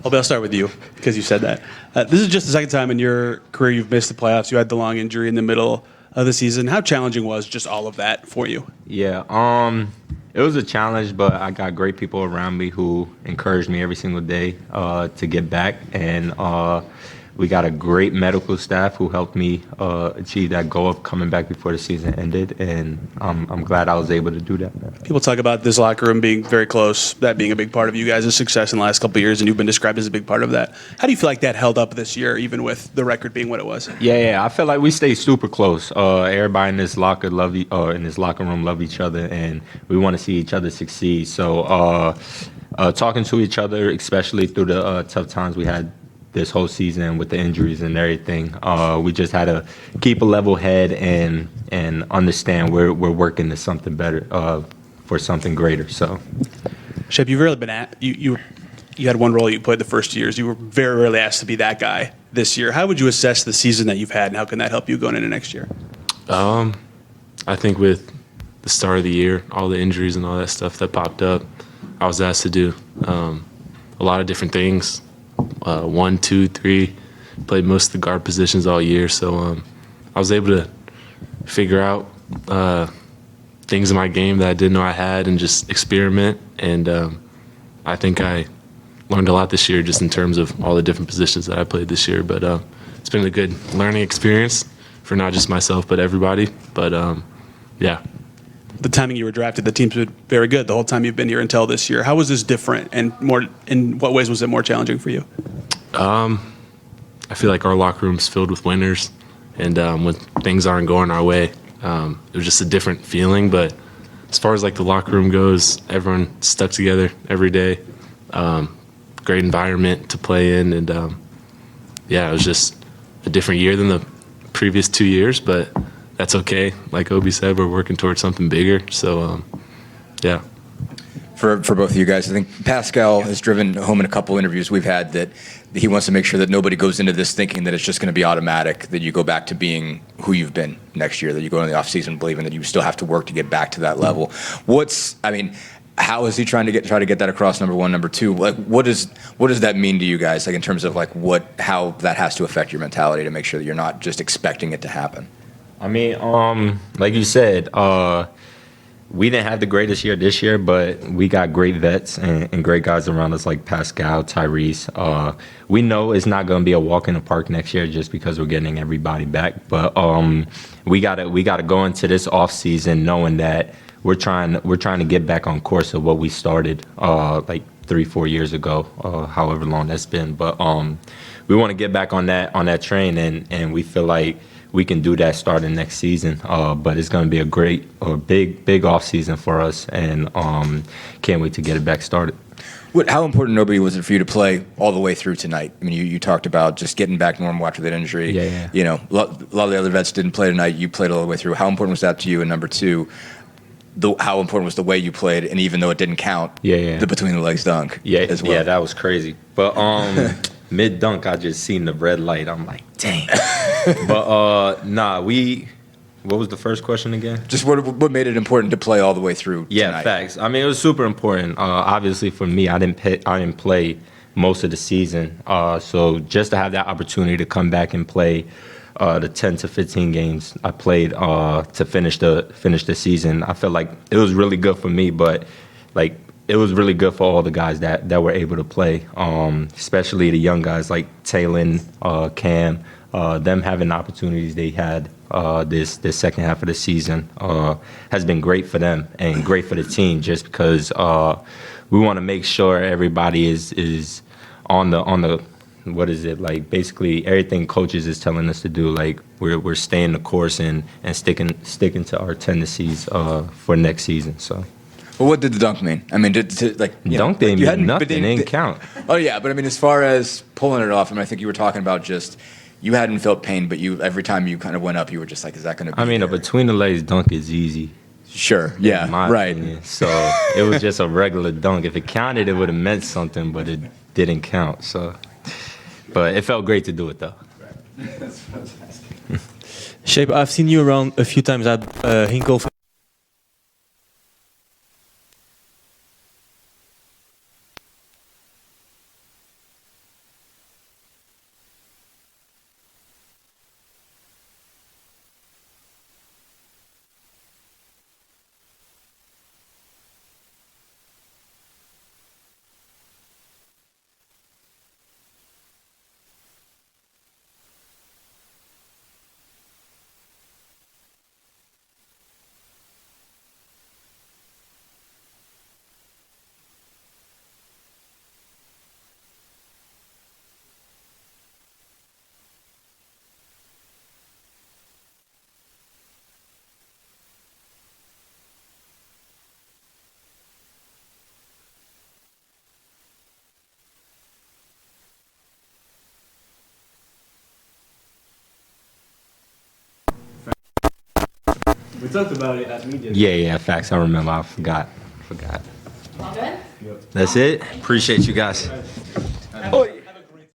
I'll start with you because you said that. This is just the second time in your career you've missed the playoffs. You had the long injury in the middle of the season. How challenging was just all of that for you? Yeah, it was a challenge, but I got great people around me who encouraged me every single day to get back, and we got a great medical staff who helped me achieve that goal of coming back before the season ended, and I'm glad I was able to do that. People talk about this locker room being very close, that being a big part of you guys' success in the last couple of years, and you've been described as a big part of that. How do you feel like that held up this year, even with the record being what it was? Yeah, I feel like we stayed super close. Everybody in this locker in this locker room love each other, and we want to see each other succeed. So talking to each other, especially through the tough times we had this whole season with the injuries and everything, we just had to keep a level head and understand we're working to something better, for something greater. So, Shep, you've really been you had one role you played the first 2 years. You were very rarely asked to be that guy this year. How would you assess the season that you've had, and how can that help you going into next year? I think with the start of the year, all the injuries and all that stuff that popped up, I was asked to do a lot of different things. 1, 2, 3, played most of the guard positions all year. So I was able to figure out things in my game that I didn't know I had and just experiment. And I think I learned a lot this year just in terms of all the different positions that I played this year. But it's been a good learning experience for not just myself but everybody. But, yeah. The timing you were drafted, the team's been very good the whole time you've been here until this year. How was this different, and more? In what ways was it more challenging for you? I feel like our locker room's filled with winners, and when things aren't going our way, it was just a different feeling. But as far as like the locker room goes, everyone stuck together every day. Great environment to play in, and yeah, it was just a different year than the previous 2 years, but that's okay. Like Obi said, we're working towards something bigger. So, yeah. For both of you guys, I think Pascal has driven home in a couple interviews we've had that he wants to make sure that nobody goes into this thinking that it's just going to be automatic, that you go back to being who you've been next year, that you go into the offseason believing that you still have to work to get back to that level. How is he trying to get that across? Number one, number two, like what does that mean to you guys? Like in terms of like how that has to affect your mentality to make sure that you're not just expecting it to happen. I mean, like you said, we didn't have the greatest year this year, but we got great vets and great guys around us like Pascal, Tyrese. We know it's not going to be a walk in the park next year just because we're getting everybody back. But we gotta go into this off season knowing that we're trying to get back on course of what we started like 3-4 years ago, however long that's been. But we want to get back on that train, and we feel like we can do that starting next season. But it's going to be a big off season for us, and can't wait to get it back started. How important, Obi, was it for you to play all the way through tonight? I mean, you talked about just getting back normal after that injury. Yeah. You know, a lot of the other vets didn't play tonight. You played all the way through. How important was that to you? And number two, how important was the way you played? And even though it didn't count, the between the legs dunk as well. Yeah, that was crazy. But mid dunk, I just seen the red light. I'm like, dang. But what was the first question again? Just what made it important to play all the way through tonight? Yeah, facts. I mean, it was super important. Obviously, for me, I didn't play most of the season. So just to have that opportunity to come back and play the 10 to 15 games I played to finish the season, I felt like it was really good for me. But like, it was really good for all the guys that were able to play, especially the young guys like Taylon, Cam. Them having opportunities they had this second half of the season has been great for them and great for the team, just because we want to make sure everybody is on the what is it, like basically everything coaches is telling us to do. Like we're staying the course and sticking to our tendencies for next season. So. Well, what did the dunk mean? I mean, dunk didn't mean nothing. It didn't count. Oh yeah, but I mean, as far as pulling it off, I mean, I think you were talking about just you hadn't felt pain, but every time you kind of went up, you were just like, is that going to be? I mean, a between the legs dunk is easy. Sure. Yeah. In my right. opinion. So it was just a regular dunk. If it counted, it would have meant something, but it didn't count. So, but it felt great to do it though. Right. That's fantastic. Shape, I've seen you around a few times at Hinkle. talked about it at media. Yeah, facts. I remember. I forgot. All good? That's it. Appreciate you guys.